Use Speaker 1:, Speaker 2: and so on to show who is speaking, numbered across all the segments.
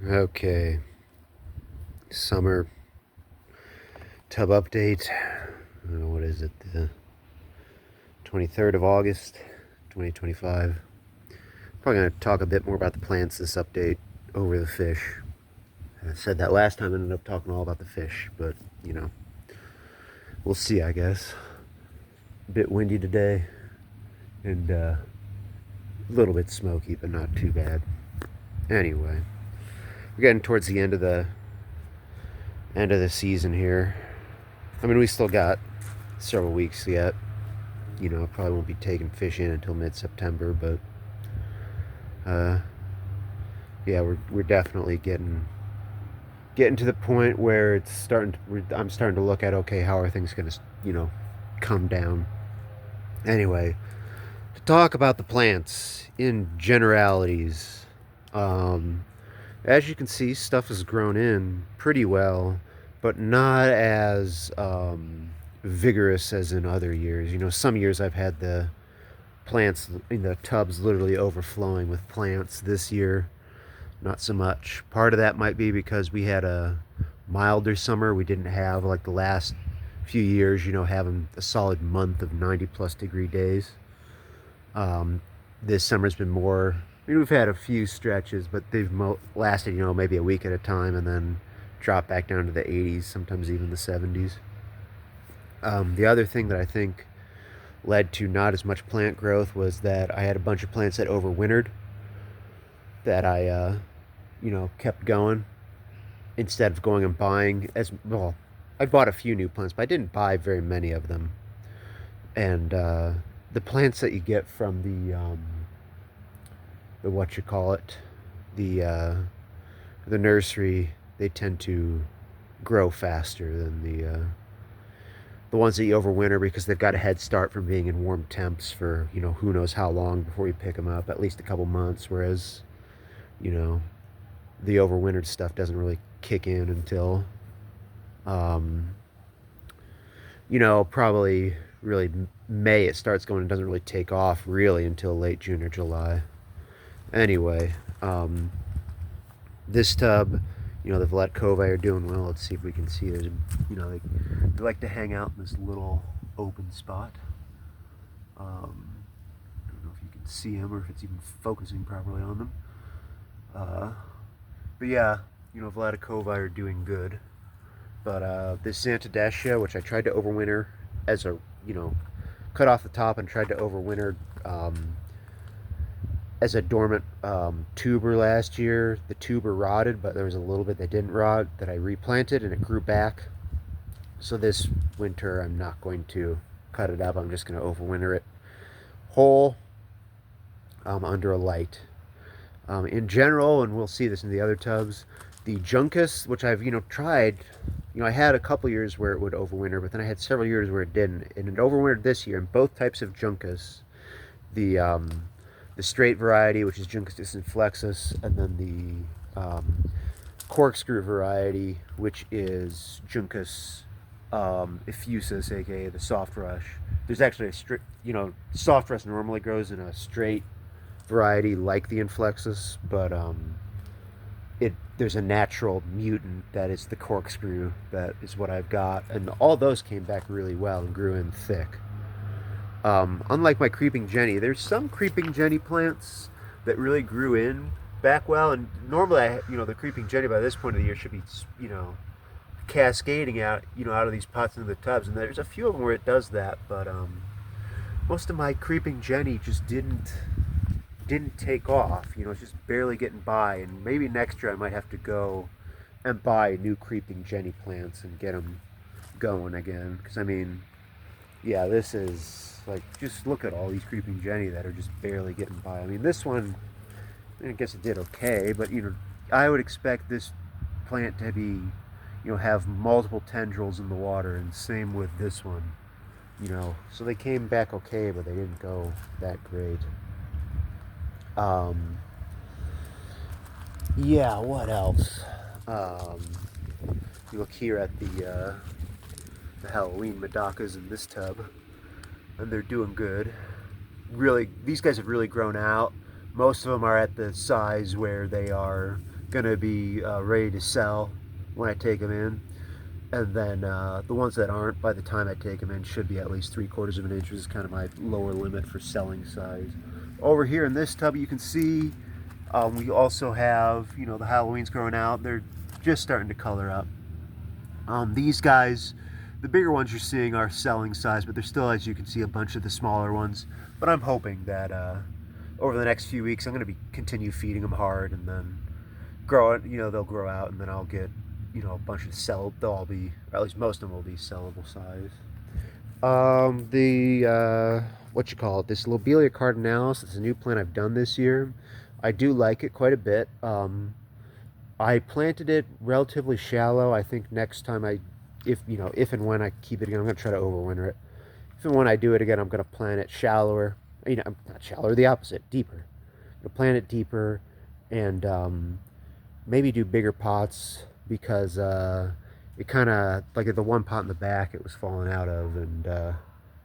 Speaker 1: Okay, summer tub update. What is it? The 23rd of August, 2025. Probably going to talk a bit more about the plants this update over the fish. I said that last time, I ended up talking all about the fish, but we'll see, I guess. A bit windy today and a little bit smoky, but not too bad. Anyway, we're getting towards the end of the season here. I mean, we still got several weeks yet. Probably won't be taking fish in until mid-September, but yeah, we're definitely getting to the point where it's I'm starting to look at, okay, how are things going to come down. Anyway, to talk about the plants in generalities, as you can see, stuff has grown in pretty well, but not as vigorous as in other years. Some years I've had the plants in the tubs literally overflowing with plants. This year, not so much. Part of that might be because we had a milder summer. We didn't have, like, the last few years, having a solid month of 90 plus degree days. This summer's been more, we've had a few stretches, but they've lasted, maybe a week at a time and then dropped back down to the 80s, sometimes even the 70s. The other thing that I think led to not as much plant growth was that I had a bunch of plants that overwintered that I, kept going instead of going and buying as well. I bought a few new plants, but I didn't buy very many of them. And the plants that you get from the what you call it, the nursery, they tend to grow faster than the ones that you overwinter, because they've got a head start from being in warm temps for who knows how long before you pick them up, at least a couple months. Whereas the overwintered stuff doesn't really kick in until probably really May. It starts going and doesn't really take off really until late June or July. Anyway, this tub, the Vletkova are doing well. Let's see if we can see. There's, they like to hang out in this little open spot. I don't know if you can see them or if it's even focusing properly on them. But yeah, Vladikova are doing good. But this Xanthodacia, which I tried to overwinter as a, cut off the top and tried to overwinter as a dormant tuber last year. The tuber rotted, but there was a little bit that didn't rot that I replanted and it grew back. So this winter I'm not going to cut it up. I'm just going to overwinter it whole under a light. In general, and we'll see this in the other tubs, the Juncus, which I've tried, I had a couple years where it would overwinter, but then I had several years where it didn't, and it overwintered this year in both types of Juncus. The straight variety, which is Juncus inflexus, and then the corkscrew variety, which is Juncus effusus, aka the soft rush. There's actually a straight, soft rush normally grows in a straight variety like the inflexus, but there's a natural mutant that is the corkscrew that is what I've got, and all those came back really well and grew in thick. Unlike my creeping jenny, there's some creeping jenny plants that really grew in back well, and normally the creeping jenny by this point of the year should be cascading out out of these pots into the tubs, and there's a few of them where it does that, but most of my creeping jenny just didn't take off. It's just barely getting by, and maybe next year I might have to go and buy new creeping jenny plants and get them going again, because yeah, this is like, just look at all these creeping jenny that are just barely getting by. This one, I guess it did okay, but I would expect this plant to be have multiple tendrils in the water, and same with this one. So they came back okay, but they didn't go that great. Yeah, what else? You look here at the Halloween medakas in this tub, and they're doing good. Really, these guys have really grown out. Most of them are at the size where they are gonna be ready to sell when I take them in. And then the ones that aren't, by the time I take them in, should be at least 3/4 of an inch, which is kind of my lower limit for selling size. Over here in this tub, you can see we also have, you know, the Halloweens growing out. They're just starting to color up. These guys, the bigger ones you're seeing are selling size, but there's still, as you can see, a bunch of the smaller ones. But I'm hoping that over the next few weeks, I'm going to continue feeding them hard, and then grow it. You know, they'll grow out, and then I'll get, you know, a bunch of they'll all be, or at least most of them will be sellable size. What you call it, this Lobelia cardinalis, it's a new plant I've done this year. I do like it quite a bit. I planted it relatively shallow. I think next time if and when I keep it again, I'm going to try to overwinter it. If and when I do it again, I'm going to plant it shallower. You know, not shallower, the opposite, deeper. I'm going to plant it deeper and maybe do bigger pots because it kind of, like the one pot in the back it was falling out of, and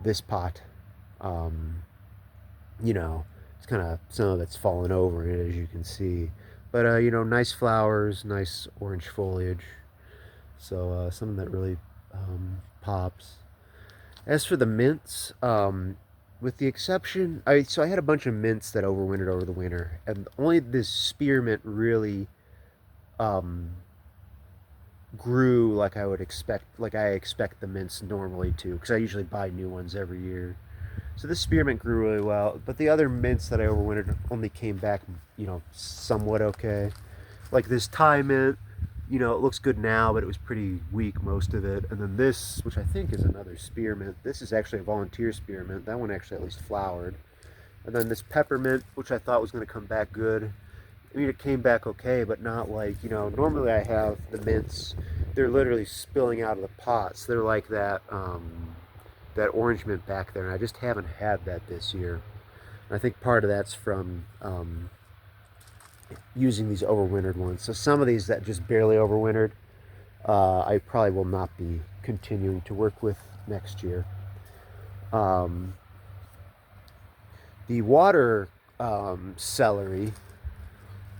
Speaker 1: this pot, you know, it's kind of, some of it's fallen over it, as you can see. But, you know, nice flowers, nice orange foliage. So something that really pops. As for the mints, with the exception, so I had a bunch of mints that overwintered over the winter, and only this spearmint really grew like I would expect, like I expect the mints normally to, because I usually buy new ones every year. So this spearmint grew really well, but the other mints that I overwintered only came back, you know, somewhat okay. Like this Thai mint, you know, it looks good now, but it was pretty weak, most of it. And then this, which I think is another spearmint, this is actually a volunteer spearmint. That one actually at least flowered. And then this peppermint, which I thought was going to come back good. I mean, it came back okay, but not like, you know, normally I have the mints, they're literally spilling out of the pots. They're like that, that orange mint back there, and I just haven't had that this year. And I think part of that's from using these overwintered ones. So some of these that just barely overwintered, I probably will not be continuing to work with next year. The water celery,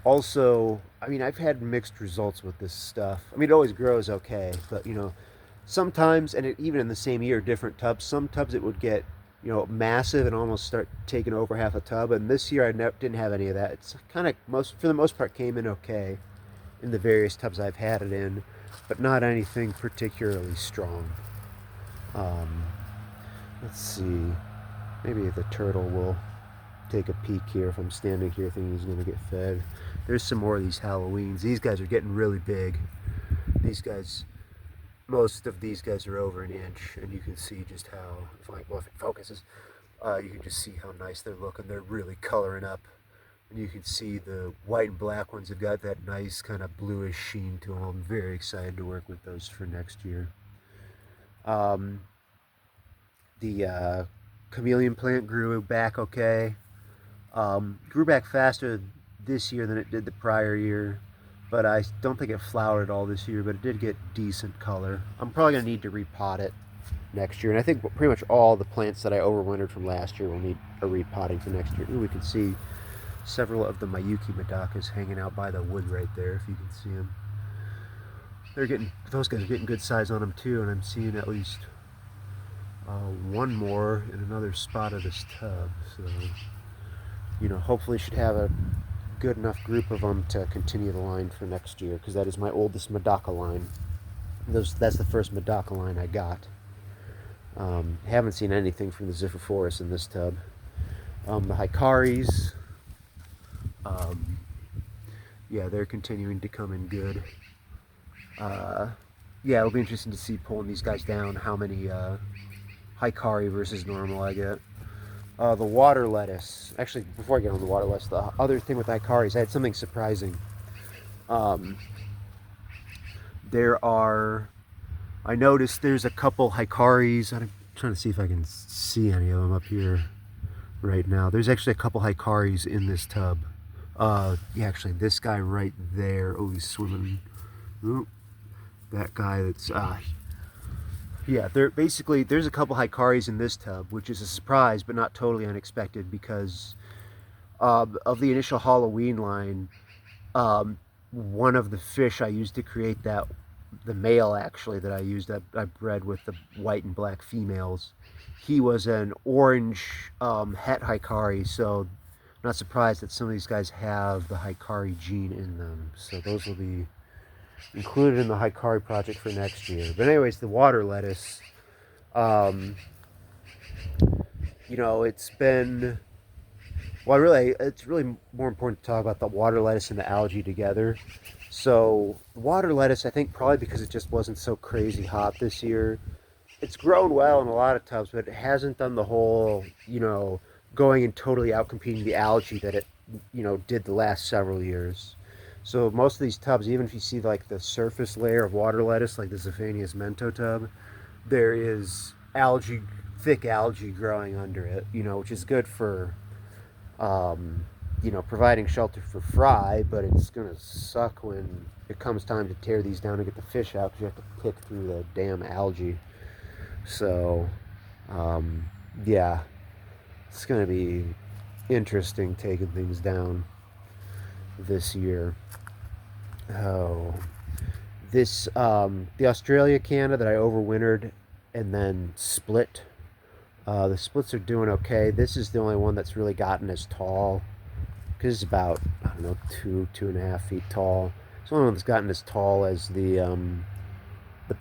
Speaker 1: also, I mean, I've had mixed results with this stuff. I mean, it always grows okay, but, you know, sometimes, and even in the same year, different tubs, some tubs it would get, you know, massive and almost start taking over half a tub. And this year I didn't have any of that. It's kind of, for the most part, came in okay in the various tubs I've had it in, but not anything particularly strong. Let's see, maybe the turtle will take a peek here if I'm standing here thinking he's going to get fed. There's some more of these Halloweens. These guys are getting really big. These guys, most of these guys are over an inch, and you can see just how, well, if it focuses, you can just see how nice they're looking. They're really coloring up, and you can see the white and black ones have got that nice kind of bluish sheen to them. I'm very excited to work with those for next year. The chameleon plant grew back okay. Grew back faster this year than it did the prior year, but I don't think it flowered at all this year, but it did get decent color. I'm probably going to need to repot it next year, and I think pretty much all the plants that I overwintered from last year will need a repotting for next year. Ooh, we can see several of the Miyuki medakas hanging out by the wood right there, if you can see them. Those guys are getting good size on them too, and I'm seeing at least one more in another spot of this tub, so, you know, hopefully should have a good enough group of them to continue the line for next year, because that is my oldest medaka line. That's the first medaka line I got. Haven't seen anything from the Xiphophorus in this tub. The Hikaris, yeah, they're continuing to come in good. Yeah, it'll be interesting to see, pulling these guys down, how many Hikari versus normal I get. The water lettuce. Actually, before I get on the water lettuce, the other thing with Hikaris, I had something surprising. I noticed there's a couple Hikaris. I'm trying to see if I can see any of them up here right now. There's actually a couple Hikaris in this tub. Yeah, actually, this guy right there. Oh, he's swimming. Ooh, that guy that's yeah, there's a couple Hikaris in this tub, which is a surprise, but not totally unexpected, because of the initial Halloween line. one of the fish I used to create that, the male actually that I used, I bred with the white and black females. He was an orange het Hikari, so not surprised that some of these guys have the Hikari gene in them. So those will be included in the Hikari project for next year. But anyways, the water lettuce, um, it's been, well, really, it's really more important to talk about the water lettuce and the algae together. So water lettuce, I think probably because it just wasn't so crazy hot this year, it's grown well in a lot of tubs, but it hasn't done the whole, going and totally out competing the algae that it, did the last several years. So most of these tubs, even if you see like the surface layer of water lettuce, like the Aphanius mento tub, there is algae, thick algae growing under it, which is good for, providing shelter for fry, but it's gonna suck when it comes time to tear these down and get the fish out because you have to pick through the damn algae. So, yeah, it's going to be interesting taking things down this year. Oh, the Australia Canada that I overwintered and then split. The splits are doing okay. This is the only one that's really gotten as tall because it's about, I don't know, 2.5 feet tall. It's the only one that's gotten as tall as the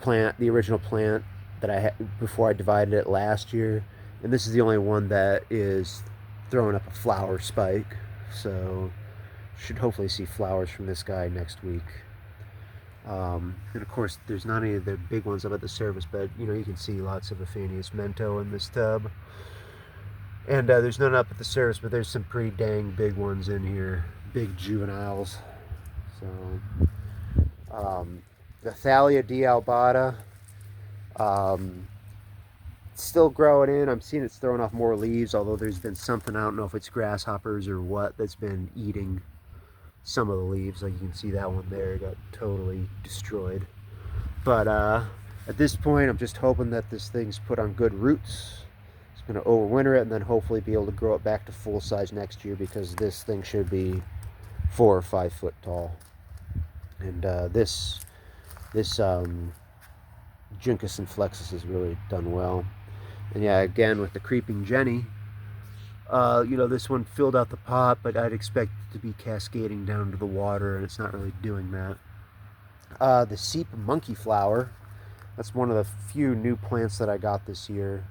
Speaker 1: plant, the original plant that I had before I divided it last year, and this is the only one that is throwing up a flower spike. So should hopefully see flowers from this guy next week. And of course, there's not any of the big ones up at the surface, but you can see lots of Aphanius mento in this tub. And there's none up at the surface, but there's some pretty dang big ones in here, big juveniles. So, the Thalia dealbata, it's still growing in. I'm seeing it's throwing off more leaves, although there's been something, I don't know if it's grasshoppers or what, that's been eating some of the leaves. Like you can see that one there got totally destroyed. But at this point, I'm just hoping that this thing's put on good roots. It's going to overwinter it and then hopefully be able to grow it back to full size next year, because this thing should be 4 or 5 foot tall. And this Juncus and Flexus has really done well. And yeah, again with the creeping Jenny, this one filled out the pot, but I'd expect it to be cascading down to the water, and it's not really doing that. The Seep Monkey Flower, that's one of the few new plants that I got this year.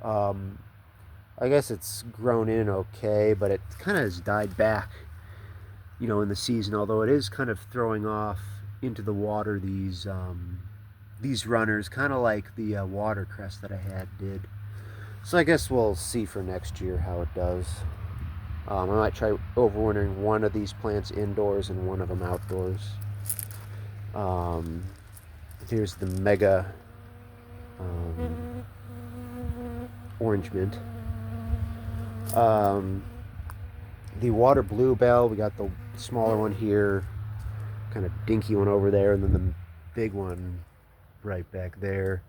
Speaker 1: I guess it's grown in okay, but it kind of has died back, in the season, although it is kind of throwing off into the water these runners, kind of like the watercress that I had did. So I guess we'll see for next year how it does. I might try overwintering one of these plants indoors and one of them outdoors. Here's the mega orange mint. The water bluebell, we got the smaller one here, kind of dinky one over there, and then the big one right back there.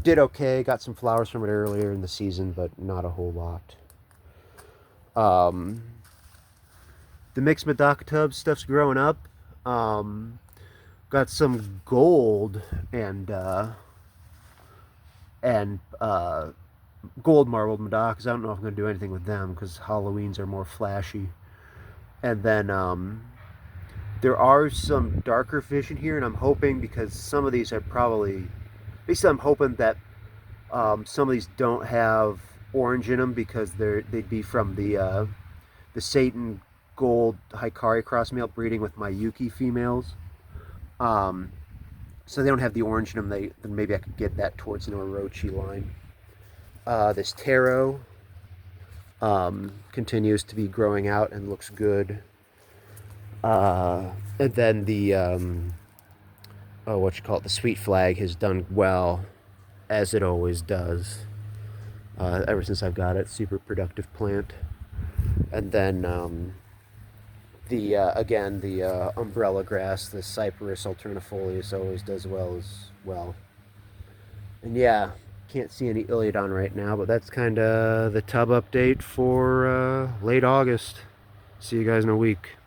Speaker 1: Did okay, got some flowers from it earlier in the season, but not a whole lot. The mixed medaka tub stuff's growing up. Got some gold and gold marbled medakas. I don't know if I'm going to do anything with them because Halloweens are more flashy. And then there are some darker fish in here, and I'm hoping, because some of these are probably, basically I'm hoping that some of these don't have orange in them because they'd be from the Satan Gold Hikari cross male breeding with my Yuki females. So they don't have the orange in them. Then maybe I could get that towards an Orochi line. This taro continues to be growing out and looks good. And then the the sweet flag has done well, as it always does. Ever since I've got it, super productive plant. And then the umbrella grass, the Cyperus alternifolius, always does well as well. And yeah, can't see any Iliodon right now, but that's kind of the tub update for late August. See you guys in a week.